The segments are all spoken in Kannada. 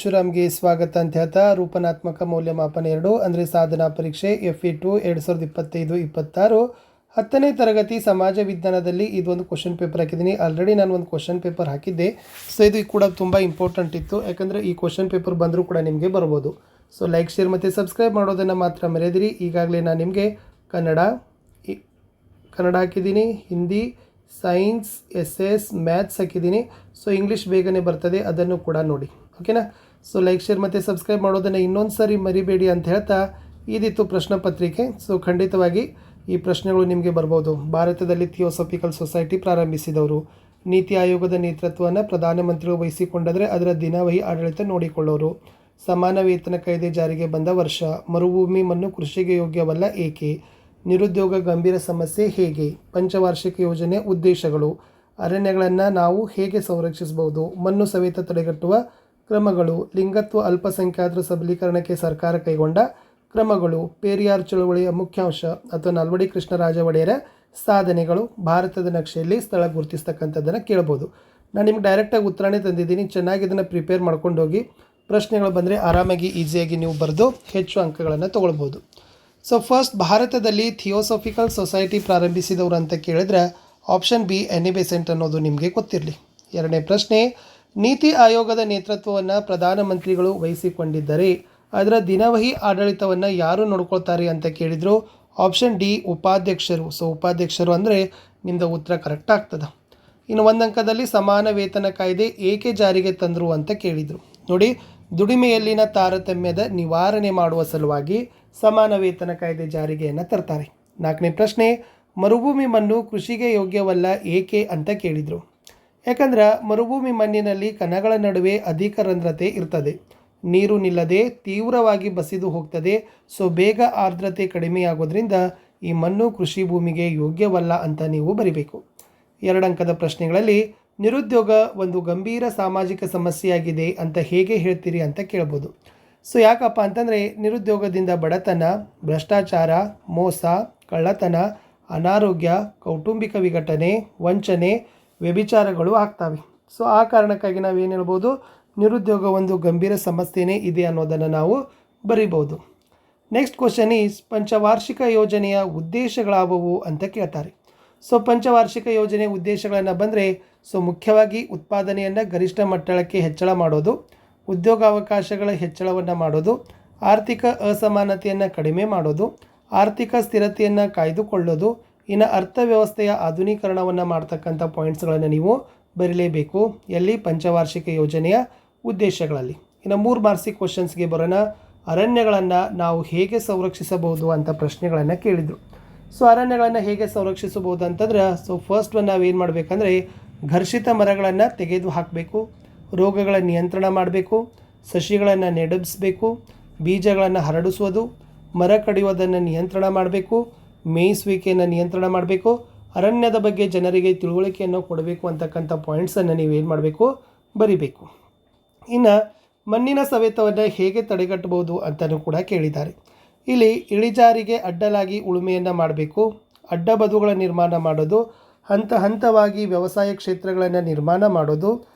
ಪರಶುರಾಮ್ಗೆ ಸ್ವಾಗತ ಅಂತ ಹೇಳ್ತಾ ರೂಪನಾತ್ಮಕ ಮೌಲ್ಯಮಾಪನ 2 ಅಂದರೆ ಸಾಧನಾ ಪರೀಕ್ಷೆ FE2 2025-26 10ನೇ ತರಗತಿ ಸಮಾಜ ವಿಜ್ಞಾನದಲ್ಲಿ ಇದೊಂದು ಕ್ವಶನ್ ಪೇಪರ್ ಹಾಕಿದ್ದೀನಿ. ಆಲ್ರೆಡಿ ನಾನು ಒಂದು ಕ್ವಶನ್ ಪೇಪರ್ ಹಾಕಿದ್ದೆ. ಸೊ ಇದು ಕೂಡ ತುಂಬ ಇಂಪಾರ್ಟೆಂಟ್ ಇತ್ತು, ಯಾಕಂದರೆ ಈ ಕ್ವಶನ್ ಪೇಪರ್ ಬಂದರೂ ಕೂಡ ನಿಮಗೆ ಬರ್ಬೋದು. ಸೊ ಲೈಕ್, ಶೇರ್ ಮತ್ತು ಸಬ್ಸ್ಕ್ರೈಬ್ ಮಾಡೋದನ್ನು ಮಾತ್ರ ಮರೆಯದಿರಿ. ಈಗಾಗಲೇ ನಾನು ನಿಮಗೆ ಕನ್ನಡ ಹಾಕಿದ್ದೀನಿ, ಹಿಂದಿ, ಸೈನ್ಸ್, SS, ಮ್ಯಾಥ್ಸ್ ಹಾಕಿದ್ದೀನಿ. ಸೊ ಇಂಗ್ಲೀಷ್ ಬೇಗನೆ ಬರ್ತದೆ, ಅದನ್ನು ಕೂಡ ನೋಡಿ, ಓಕೆನಾ. ಸೊ ಲೈಕ್, ಶೇರ್ ಮತ್ತು ಸಬ್ಸ್ಕ್ರೈಬ್ ಮಾಡೋದನ್ನು ಇನ್ನೊಂದು ಸಾರಿ ಮರಿಬೇಡಿ ಅಂತ ಹೇಳ್ತಾ ಇದಿತ್ತು ಪ್ರಶ್ನೆ ಪತ್ರಿಕೆ. ಸೊ ಖಂಡಿತವಾಗಿ ಈ ಪ್ರಶ್ನೆಗಳು ನಿಮಗೆ ಬರ್ಬೋದು. ಭಾರತದಲ್ಲಿ ಥಿಯೋಸಫಿಕಲ್ ಸೊಸೈಟಿ ಪ್ರಾರಂಭಿಸಿದವರು, ನೀತಿ ಆಯೋಗದ ನೇತೃತ್ವವನ್ನು ಪ್ರಧಾನಮಂತ್ರಿಗಳು ವಹಿಸಿಕೊಂಡರೆ ಅದರ ದಿನವಹಿ ಆಡಳಿತ ನೋಡಿಕೊಳ್ಳೋರು, ಸಮಾನ ವೇತನ ಕಾಯ್ದೆ ಜಾರಿಗೆ ಬಂದ ವರ್ಷ, ಮರುಭೂಮಿ ಮಣ್ಣು ಕೃಷಿಗೆ ಯೋಗ್ಯವಲ್ಲ ಏಕೆ, ನಿರುದ್ಯೋಗ ಗಂಭೀರ ಸಮಸ್ಯೆ ಹೇಗೆ, ಪಂಚವಾರ್ಷಿಕ ಯೋಜನೆ ಉದ್ದೇಶಗಳು, ಅರಣ್ಯಗಳನ್ನು ನಾವು ಹೇಗೆ ಸಂರಕ್ಷಿಸಬಹುದು, ಮಣ್ಣು ಸವೆತ ತಡೆಗಟ್ಟುವ ಕ್ರಮಗಳು, ಲಿಂಗತ್ವ ಅಲ್ಪಸಂಖ್ಯಾತರ ಸಬಲೀಕರಣಕ್ಕೆ ಸರ್ಕಾರ ಕೈಗೊಂಡ ಕ್ರಮಗಳು, ಪೇರಿಯಾರ್ ಚಳುವಳಿಯ ಮುಖ್ಯಾಂಶ ಅಥವಾ ನಾಲ್ವಡಿ ಕೃಷ್ಣರಾಜ ಒಡೆಯರ ಸಾಧನೆಗಳು, ಭಾರತದ ನಕ್ಷೆಯಲ್ಲಿ ಸ್ಥಳ ಗುರುತಿಸ್ತಕ್ಕಂಥದ್ದನ್ನು ಕೇಳ್ಬೋದು. ನಾನು ನಿಮ್ಗೆ ಡೈರೆಕ್ಟಾಗಿ ಉತ್ತರನೇ ತಂದಿದ್ದೀನಿ. ಚೆನ್ನಾಗಿ ಇದನ್ನು ಪ್ರಿಪೇರ್ ಮಾಡ್ಕೊಂಡು ಹೋಗಿ. ಪ್ರಶ್ನೆಗಳು ಬಂದರೆ ಆರಾಮಾಗಿ ಈಸಿಯಾಗಿ ನೀವು ಬರೆದು ಹೆಚ್ಚು ಅಂಕಗಳನ್ನು ತೊಗೊಳ್ಬೋದು. ಸೊ ಫಸ್ಟ್, ಭಾರತದಲ್ಲಿ ಥಿಯೋಸಫಿಕಲ್ ಸೊಸೈಟಿ ಪ್ರಾರಂಭಿಸಿದವರು ಅಂತ ಕೇಳಿದ್ರೆ ಆಪ್ಷನ್ ಬಿ ಎನಿ ಬೆಸೆಂಟ್ ಅನ್ನೋದು ನಿಮಗೆ ಗೊತ್ತಿರಲಿ. ಎರಡನೇ ಪ್ರಶ್ನೆ, ನೀತಿ ಆಯೋಗದ ನೇತೃತ್ವವನ್ನು ಪ್ರಧಾನಮಂತ್ರಿಗಳು ವಹಿಸಿಕೊಂಡಿದ್ದರೆ ಅದರ ದಿನವಹಿ ಆಡಳಿತವನ್ನು ಯಾರು ನೋಡ್ಕೊಳ್ತಾರೆ ಅಂತ ಕೇಳಿದರು. ಆಪ್ಷನ್ ಡಿ ಉಪಾಧ್ಯಕ್ಷರು. ಸೊ ಉಪಾಧ್ಯಕ್ಷರು ಅಂದರೆ ನಿಮ್ಮದು ಉತ್ತರ ಕರೆಕ್ಟ್ ಆಗ್ತದೆ. ಇನ್ನು ಒಂದು ಅಂಕದಲ್ಲಿ ಸಮಾನ ವೇತನ ಕಾಯ್ದೆ ಏಕೆ ಜಾರಿಗೆ ತಂದರು ಅಂತ ಕೇಳಿದರು. ನೋಡಿ, ದುಡಿಮೆಯಲ್ಲಿನ ತಾರತಮ್ಯದ ನಿವಾರಣೆ ಮಾಡುವ ಸಲುವಾಗಿ ಸಮಾನ ವೇತನ ಕಾಯ್ದೆ ಜಾರಿಗೆಯನ್ನು ತರ್ತಾರೆ. ನಾಲ್ಕನೇ ಪ್ರಶ್ನೆ, ಮರುಭೂಮಿ ಮಣ್ಣು ಕೃಷಿಗೆ ಯೋಗ್ಯವಲ್ಲ ಏಕೆ ಅಂತ ಕೇಳಿದರು. ಯಾಕಂದ್ರೆ ಮರುಭೂಮಿ ಮಣ್ಣಿನಲ್ಲಿ ಕಣಗಳ ನಡುವೆ ಅಧಿಕ ರಂಧ್ರತೆ ಇರ್ತದೆ, ನೀರು ನಿಲ್ಲದೆ ತೀವ್ರವಾಗಿ ಬಸಿದು ಹೋಗ್ತದೆ. ಸೊ ಬೇಗ ಆರ್ದ್ರತೆ ಕಡಿಮೆಯಾಗೋದ್ರಿಂದ ಈ ಮಣ್ಣು ಕೃಷಿ ಭೂಮಿಗೆ ಯೋಗ್ಯವಲ್ಲ ಅಂತ ನೀವು ಬರಿಬೇಕು. 2 ಅಂಕದ ಪ್ರಶ್ನೆಗಳಲ್ಲಿ ನಿರುದ್ಯೋಗ ಒಂದು ಗಂಭೀರ ಸಾಮಾಜಿಕ ಸಮಸ್ಯೆಯಾಗಿದೆ ಅಂತ ಹೇಗೆ ಹೇಳ್ತೀರಿ ಅಂತ ಕೇಳ್ಬೋದು. ಸೊ ಯಾಕಪ್ಪ ಅಂತಂದರೆ ನಿರುದ್ಯೋಗದಿಂದ ಬಡತನ, ಭ್ರಷ್ಟಾಚಾರ, ಮೋಸ, ಕಳ್ಳತನ, ಅನಾರೋಗ್ಯ, ಕೌಟುಂಬಿಕ ವಿಘಟನೆ, ವಂಚನೆ, ವ್ಯಭಿಚಾರಗಳು ಆಗ್ತವೆ. ಸೊ ಆ ಕಾರಣಕ್ಕಾಗಿ ನಾವೇನು ಹೇಳ್ಬೋದು, ನಿರುದ್ಯೋಗ ಒಂದು ಗಂಭೀರ ಸಮಸ್ಯೆನೇ ಇದೆ ಅನ್ನೋದನ್ನು ನಾವು ಬರಿಬೋದು. ನೆಕ್ಸ್ಟ್ ಕ್ವಶನ್ ಈಸ್, ಪಂಚವಾರ್ಷಿಕ ಯೋಜನೆಯ ಉದ್ದೇಶಗಳಾವುವು ಅಂತ ಕೇಳ್ತಾರೆ. ಸೊ ಪಂಚವಾರ್ಷಿಕ ಯೋಜನೆ ಉದ್ದೇಶಗಳನ್ನು ಬಂದರೆ ಮುಖ್ಯವಾಗಿ ಉತ್ಪಾದನೆಯನ್ನು ಗರಿಷ್ಠ ಮಟ್ಟಕ್ಕೆ ಹೆಚ್ಚಳ ಮಾಡೋದು, ಉದ್ಯೋಗಾವಕಾಶಗಳ ಹೆಚ್ಚಳವನ್ನು ಮಾಡೋದು, ಆರ್ಥಿಕ ಅಸಮಾನತೆಯನ್ನು ಕಡಿಮೆ ಮಾಡೋದು, ಆರ್ಥಿಕ ಸ್ಥಿರತೆಯನ್ನು ಕಾಯ್ದುಕೊಳ್ಳೋದು, ಇನ್ನು ಅರ್ಥವ್ಯವಸ್ಥೆಯ ಆಧುನೀಕರಣವನ್ನು ಮಾಡ್ತಕ್ಕಂಥ ಪಾಯಿಂಟ್ಸ್ಗಳನ್ನು ನೀವು ಬರೀಲೇಬೇಕು. ಎಲ್ಲಿ? ಪಂಚವಾರ್ಷಿಕ ಯೋಜನೆಯ ಉದ್ದೇಶಗಳಲ್ಲಿ. ಇನ್ನು 3 ಮಾರ್ಕ್ಸಿಗೆ ಕ್ವಶನ್ಸ್ಗೆ ಬರೋಣ. ಅರಣ್ಯಗಳನ್ನು ನಾವು ಹೇಗೆ ಸಂರಕ್ಷಿಸಬಹುದು ಅಂತ ಪ್ರಶ್ನೆಗಳನ್ನು ಕೇಳಿದರು. ಸೊ ಅರಣ್ಯಗಳನ್ನು ಹೇಗೆ ಸಂರಕ್ಷಿಸಬಹುದು ಅಂತಂದ್ರೆ ಫಸ್ಟ್ ನಾವೇನು ಮಾಡಬೇಕಂದ್ರೆ ಘರ್ಷಿತ ಮರಗಳನ್ನು ತೆಗೆದು ಹಾಕಬೇಕು, ರೋಗಗಳ ನಿಯಂತ್ರಣ ಮಾಡಬೇಕು, ಸಸಿಗಳನ್ನು ನೆಡಬಿಸಬೇಕು, ಬೀಜಗಳನ್ನು ಹರಡಿಸುವುದು, ಮರ ಕಡಿಯೋದನ್ನು ನಿಯಂತ್ರಣ ಮಾಡಬೇಕು, ಮೇಯಿಸುವಿಕೆಯನ್ನು ನಿಯಂತ್ರಣ ಮಾಡಬೇಕು, ಅರಣ್ಯದ ಬಗ್ಗೆ ಜನರಿಗೆ ತಿಳುವಳಿಕೆಯನ್ನು ಕೊಡಬೇಕು ಅಂತಕ್ಕಂಥ ಪಾಯಿಂಟ್ಸನ್ನು ನೀವೇನು ಮಾಡಬೇಕು, ಬರಿಬೇಕು. ಇನ್ನು ಮಣ್ಣಿನ ಸವೆತವನ್ನು ಹೇಗೆ ತಡೆಗಟ್ಟಬಹುದು ಅಂತಲೂ ಕೂಡ ಕೇಳಿದ್ದಾರೆ. ಇಲ್ಲಿ ಇಳಿಜಾರಿಗೆ ಅಡ್ಡಲಾಗಿ ಉಳುಮೆಯನ್ನು ಮಾಡಬೇಕು, ಅಡ್ಡಬದುಗಳ ನಿರ್ಮಾಣ ಮಾಡೋದು, ಹಂತವಾಗಿ ವ್ಯವಸಾಯ ಕ್ಷೇತ್ರಗಳನ್ನು ನಿರ್ಮಾಣ ಮಾಡೋದು,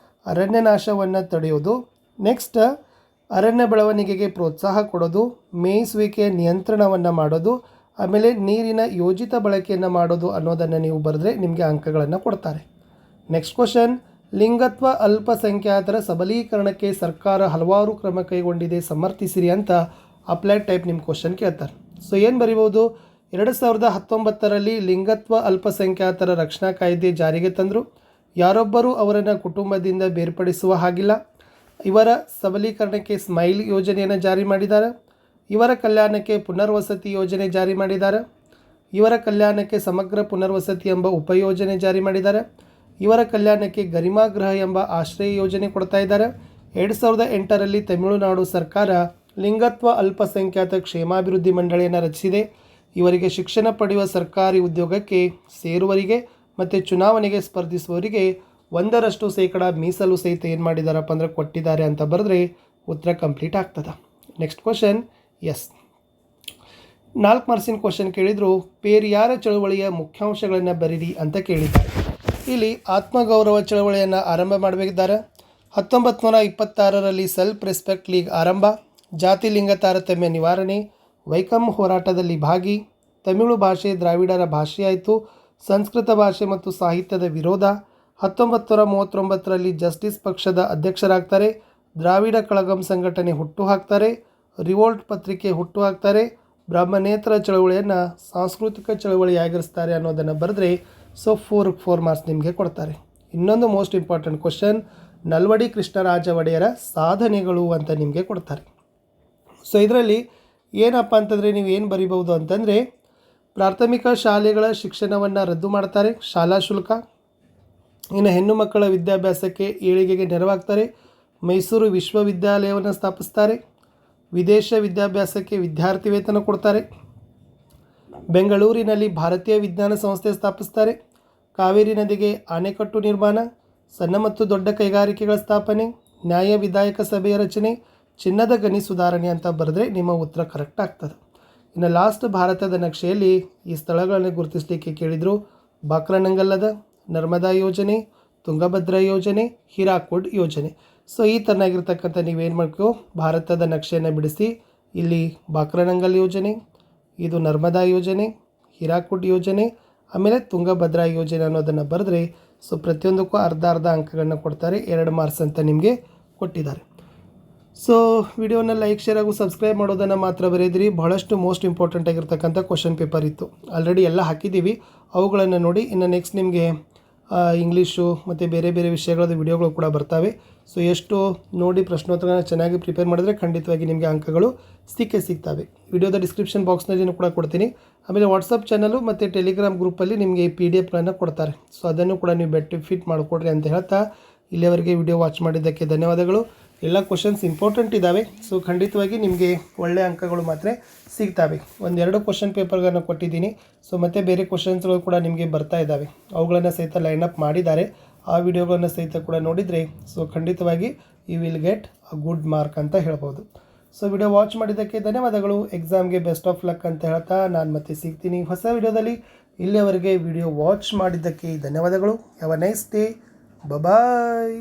ಅರಣ್ಯ ನಾಶವನ್ನು ತಡೆಯೋದು, ನೆಕ್ಸ್ಟ್ ಅರಣ್ಯ ಬೆಳವಣಿಗೆಗೆ ಪ್ರೋತ್ಸಾಹ ಕೊಡೋದು, ಮೇಯಿಸುವಿಕೆಯ ನಿಯಂತ್ರಣವನ್ನು ಮಾಡೋದು, ಆಮೇಲೆ ನೀರಿನ ಯೋಜಿತ ಬಳಕೆಯನ್ನು ಮಾಡೋದು ಅನ್ನೋದನ್ನು ನೀವು ಬರೆದ್ರೆ ನಿಮಗೆ ಅಂಕಗಳನ್ನು ಕೊಡ್ತಾರೆ. ನೆಕ್ಸ್ಟ್ ಕ್ವಶನ್, ಲಿಂಗತ್ವ ಅಲ್ಪಸಂಖ್ಯಾತರ ಸಬಲೀಕರಣಕ್ಕೆ ಸರ್ಕಾರ ಹಲವಾರು ಕ್ರಮ ಕೈಗೊಂಡಿದೆ, ಸಮರ್ಥಿಸಿರಿ ಅಂತ ಅಪ್ಲೈಡ್ ಟೈಪ್ ನಿಮ್ಮ ಕ್ವಶನ್ ಕೇಳ್ತಾರೆ. ಸೊ ಏನು ಬರಿಬೋದು, 2019ರಲ್ಲಿ ಲಿಂಗತ್ವ ಅಲ್ಪಸಂಖ್ಯಾತರ ರಕ್ಷಣಾ ಕಾಯ್ದೆ ಜಾರಿಗೆ ತಂದರು. ಯಾರೊಬ್ಬರೂ ಅವರನ್ನು ಕುಟುಂಬದಿಂದ ಬೇರ್ಪಡಿಸುವ ಹಾಗಿಲ್ಲ. ಇವರ ಸಬಲೀಕರಣಕ್ಕೆ ಸ್ಮೈಲ್ ಯೋಜನೆಯನ್ನು ಜಾರಿ ಮಾಡಿದ್ದಾರೆ. ಇವರ ಕಲ್ಯಾಣಕ್ಕೆ ಪುನರ್ವಸತಿ ಯೋಜನೆ ಜಾರಿ ಮಾಡಿದ್ದಾರೆ. ಇವರ ಕಲ್ಯಾಣಕ್ಕೆ ಸಮಗ್ರ ಪುನರ್ವಸತಿ ಎಂಬ ಉಪಯೋಜನೆ ಜಾರಿ ಮಾಡಿದ್ದಾರೆ. ಇವರ ಕಲ್ಯಾಣಕ್ಕೆ ಗರಿಮಾಗೃಹ ಎಂಬ ಆಶ್ರಯ ಯೋಜನೆ ಕೊಡ್ತಾ ಇದ್ದಾರೆ. 2008ರಲ್ಲಿ ತಮಿಳುನಾಡು ಸರ್ಕಾರ ಲಿಂಗತ್ವ ಅಲ್ಪಸಂಖ್ಯಾತ ಕ್ಷೇಮಾಭಿವೃದ್ಧಿ ಮಂಡಳಿಯನ್ನು ರಚಿಸಿದೆ. ಇವರಿಗೆ ಶಿಕ್ಷಣ ಪಡೆಯುವ ಸರ್ಕಾರಿ ಉದ್ಯೋಗಕ್ಕೆ ಸೇರುವವರಿಗೆ ಮತ್ತು ಚುನಾವಣೆಗೆ ಸ್ಪರ್ಧಿಸುವವರಿಗೆ 1% ಮೀಸಲು ಸಹಿತ ಏನು ಮಾಡಿದಾರಪ್ಪ ಅಂದರೆ ಕೊಟ್ಟಿದ್ದಾರೆ ಅಂತ ಬರೆದ್ರೆ ಉತ್ತರ ಕಂಪ್ಲೀಟ್ ಆಗ್ತದೆ. ನೆಕ್ಸ್ಟ್ ಕ್ವಶನ್, ಎಸ್ 4 ಮಾರ್ಕ್ಸಿನ ಕ್ವಶನ್ ಕೇಳಿದರು. ಪೇರಿಯಾರ ಚಳುವಳಿಯ ಮುಖ್ಯಾಂಶಗಳನ್ನು ಬರೀರಿ ಅಂತ ಕೇಳಿದ್ದಾರೆ. ಇಲ್ಲಿ ಆತ್ಮಗೌರವ ಚಳವಳಿಯನ್ನು ಆರಂಭ ಮಾಡಬೇಕಿದ್ದಾರೆ. 1926ರಲ್ಲಿ ಸೆಲ್ಫ್ ರೆಸ್ಪೆಕ್ಟ್ ಲೀಗ್ ಆರಂಭ, ಜಾತಿ ಲಿಂಗ ತಾರತಮ್ಯ ನಿವಾರಣೆ, ವೈಕಂ ಹೋರಾಟದಲ್ಲಿ ಭಾಗಿ, ತಮಿಳು ಭಾಷೆ ದ್ರಾವಿಡರ ಭಾಷೆಯಾಯಿತು, ಸಂಸ್ಕೃತ ಭಾಷೆ ಮತ್ತು ಸಾಹಿತ್ಯದ ವಿರೋಧ, 1939ರಲ್ಲಿ ಜಸ್ಟಿಸ್ ಪಕ್ಷದ ಅಧ್ಯಕ್ಷರಾಗ್ತಾರೆ, ದ್ರಾವಿಡ ಕಳಗಂ ಸಂಘಟನೆ ಹುಟ್ಟುಹಾಕ್ತಾರೆ, ರಿವೋಲ್ಟ್ ಪತ್ರಿಕೆ ಹುಟ್ಟುಹಾಕ್ತಾರೆ, ಬ್ರಹ್ಮನೇತ್ರ ಚಳವಳಿಯನ್ನು ಸಾಂಸ್ಕೃತಿಕ ಚಳವಳಿಯಾಗಿರಿಸ್ತಾರೆ ಅನ್ನೋದನ್ನು ಬರೆದ್ರೆ ಸೊ 4 ಮಾರ್ಕ್ಸ್ ನಿಮಗೆ ಕೊಡ್ತಾರೆ. ಇನ್ನೊಂದು most important question, Nalwadi Krishnaraja ಒಡೆಯರ ಸಾಧನೆಗಳು ಅಂತ ನಿಮಗೆ ಕೊಡ್ತಾರೆ. ಸೊ ಇದರಲ್ಲಿ ಏನಪ್ಪ ಅಂತಂದರೆ ನೀವು ಏನು ಬರಿಬೋದು ಅಂತಂದರೆ, ಪ್ರಾಥಮಿಕ ಶಾಲೆಗಳ ಶಿಕ್ಷಣವನ್ನು ರದ್ದು ಮಾಡ್ತಾರೆ, ಶಾಲಾ ಶುಲ್ಕ. ಇನ್ನು ಹೆಣ್ಣು ಮಕ್ಕಳ ವಿದ್ಯಾಭ್ಯಾಸಕ್ಕೆ ಏಳಿಗೆಗೆ ನೆರವಾಗ್ತಾರೆ, ಮೈಸೂರು ವಿಶ್ವವಿದ್ಯಾಲಯವನ್ನು ಸ್ಥಾಪಿಸ್ತಾರೆ, ವಿದೇಶ ವಿದ್ಯಾಭ್ಯಾಸಕ್ಕೆ ವಿದ್ಯಾರ್ಥಿ ವೇತನ ಕೊಡ್ತಾರೆ, ಬೆಂಗಳೂರಿನಲ್ಲಿ ಭಾರತೀಯ ವಿಜ್ಞಾನ ಸಂಸ್ಥೆ ಸ್ಥಾಪಿಸ್ತಾರೆ, ಕಾವೇರಿ ನದಿಗೆ ಅಣೆಕಟ್ಟು ನಿರ್ಮಾಣ, ಸಣ್ಣ ಮತ್ತು ದೊಡ್ಡ ಕೈಗಾರಿಕೆಗಳ ಸ್ಥಾಪನೆ, ನ್ಯಾಯ ವಿಧಾಯಕ ಸಭೆಯ ರಚನೆ, ಚಿನ್ನದ ಗಣಿ ಸುಧಾರಣೆ ಅಂತ ಬರೆದ್ರೆ ನಿಮ್ಮ ಉತ್ತರ ಕರೆಕ್ಟ್ ಆಗ್ತದೆ. ಇನ್ನು ಲಾಸ್ಟ್ ಭಾರತದ ನಕ್ಷೆಯಲ್ಲಿ ಈ ಸ್ಥಳಗಳನ್ನು ಗುರುತಿಸಲಿಕ್ಕೆ ಕೇಳಿದರು. ಬಾಕ್ರಾನಂಗಲ್ಲದ, ನರ್ಮದಾ ಯೋಜನೆ, ತುಂಗಭದ್ರಾ ಯೋಜನೆ, ಹೀರಾಕುಡ್ ಯೋಜನೆ. ಸೊ ಈ ಥರನಾಗಿರ್ತಕ್ಕಂಥ ನೀವೇನು ಮಾಡಬೇಕು, ಭಾರತದ ನಕ್ಷೆಯನ್ನು ಬಿಡಿಸಿ ಇಲ್ಲಿ ಬಾಕ್ರಾನಂಗಲ್ ಯೋಜನೆ, ಇದು ನರ್ಮದಾ ಯೋಜನೆ, ಹೀರಾಕುಡ್ ಯೋಜನೆ, ಆಮೇಲೆ ತುಂಗಭದ್ರಾ ಯೋಜನೆ ಅನ್ನೋದನ್ನು ಬರೆದ್ರೆ ಸೊ ಪ್ರತಿಯೊಂದಕ್ಕೂ ಅರ್ಧ ಅಂಕಗಳನ್ನು ಕೊಡ್ತಾರೆ. 2 ಮಾರ್ಕ್ಸ್ ಅಂತ ನಿಮಗೆ ಕೊಟ್ಟಿದ್ದಾರೆ. ಸೊ ವಿಡಿಯೋನ ಲೈಕ್ ಶೇರ್ ಹಾಗೂ ಸಬ್ಸ್ಕ್ರೈಬ್ ಮಾಡೋದನ್ನು ಮಾತ್ರ ಬರೆಯಿದ್ರಿ. ಬಹಳಷ್ಟು ಮೋಸ್ಟ್ ಇಂಪಾರ್ಟೆಂಟ್ ಆಗಿರ್ತಕ್ಕಂಥ ಕ್ವಶನ್ ಪೇಪರ್ ಇತ್ತು, ಆಲ್ರೆಡಿ ಎಲ್ಲ ಹಾಕಿದ್ದೀವಿ, ಅವುಗಳನ್ನು ನೋಡಿ. ಇನ್ನು ನೆಕ್ಸ್ಟ್ ನಿಮಗೆ ಇಂಗ್ಲೀಷು ಮತ್ತು ಬೇರೆ ಬೇರೆ ವಿಷಯಗಳದ್ದು ವಿಡಿಯೋಗಳು ಕೂಡ ಬರ್ತವೆ. ಸೊ ಎಷ್ಟು ನೋಡಿ ಪ್ರಶ್ನೋತ್ತರಗಳನ್ನ ಚೆನ್ನಾಗಿ ಪ್ರಿಪೇರ್ ಮಾಡಿದ್ರೆ ಖಂಡಿತವಾಗಿ ನಿಮಗೆ ಅಂಕಗಳು ಸಿಗ್ತವೆ. ವಿಡಿಯೋದ ಡಿಸ್ಕ್ರಿಪ್ಷನ್ ಬಾಕ್ಸ್ನಲ್ಲಿ ಕೂಡ ಕೊಡ್ತೀನಿ. ಆಮೇಲೆ ವಾಟ್ಸಪ್ ಚಾನಲು ಮತ್ತು ಟೆಲಿಗ್ರಾಮ್ ಗ್ರೂಪಲ್ಲಿ ನಿಮಗೆ PDF ಕೊಡ್ತಾರೆ. ಸೊ ಅದನ್ನು ಕೂಡ ನೀವು ಬೆನಿಫಿಟ್ ಮಾಡಿಕೊಡ್ರಿ ಅಂತ ಹೇಳ್ತಾ ಇಲ್ಲಿಯವರೆಗೆ ವಿಡಿಯೋ ವಾಚ್ ಮಾಡಿದ್ದಕ್ಕೆ ಧನ್ಯವಾದಗಳು. ಎಲ್ಲ ಕ್ವಶನ್ಸ್ ಇಂಪಾರ್ಟೆಂಟ್ ಇದ್ದಾವೆ. ಸೊ ಖಂಡಿತವಾಗಿ ನಿಮಗೆ ಒಳ್ಳೆಯ ಅಂಕಗಳು ಮಾತ್ರ ಸಿಗ್ತವೆ. 1-2 ಕ್ವಶನ್ ಪೇಪರ್ಗಳನ್ನು ಕೊಟ್ಟಿದ್ದೀನಿ. ಸೊ ಮತ್ತು ಬೇರೆ ಕ್ವಶನ್ಸ್ಗಳು ಕೂಡ ನಿಮಗೆ ಬರ್ತಾ ಇದ್ದಾವೆ, ಅವುಗಳನ್ನು ಸಹಿತ ಲೈನಪ್ ಮಾಡಿದ್ದಾರೆ. ಆ ವಿಡಿಯೋಗಳನ್ನು ಸಹಿತ ಕೂಡ ನೋಡಿದರೆ ಸೊ ಖಂಡಿತವಾಗಿ you will get a good mark ಅಂತ ಹೇಳ್ಬೋದು. ಸೊ ವಿಡಿಯೋ ವಾಚ್ ಮಾಡಿದ್ದಕ್ಕೆ ಧನ್ಯವಾದಗಳು. ಎಕ್ಸಾಮ್ಗೆ ಬೆಸ್ಟ್ ಆಫ್ ಲಕ್ ಅಂತ ಹೇಳ್ತಾ ನಾನು ಮತ್ತೆ ಸಿಗ್ತೀನಿ ಹೊಸ ವಿಡಿಯೋದಲ್ಲಿ. ಇಲ್ಲಿಯವರೆಗೆ ವಿಡಿಯೋ ವಾಚ್ ಮಾಡಿದ್ದಕ್ಕೆ ಧನ್ಯವಾದಗಳು. Have a nice day. Bye.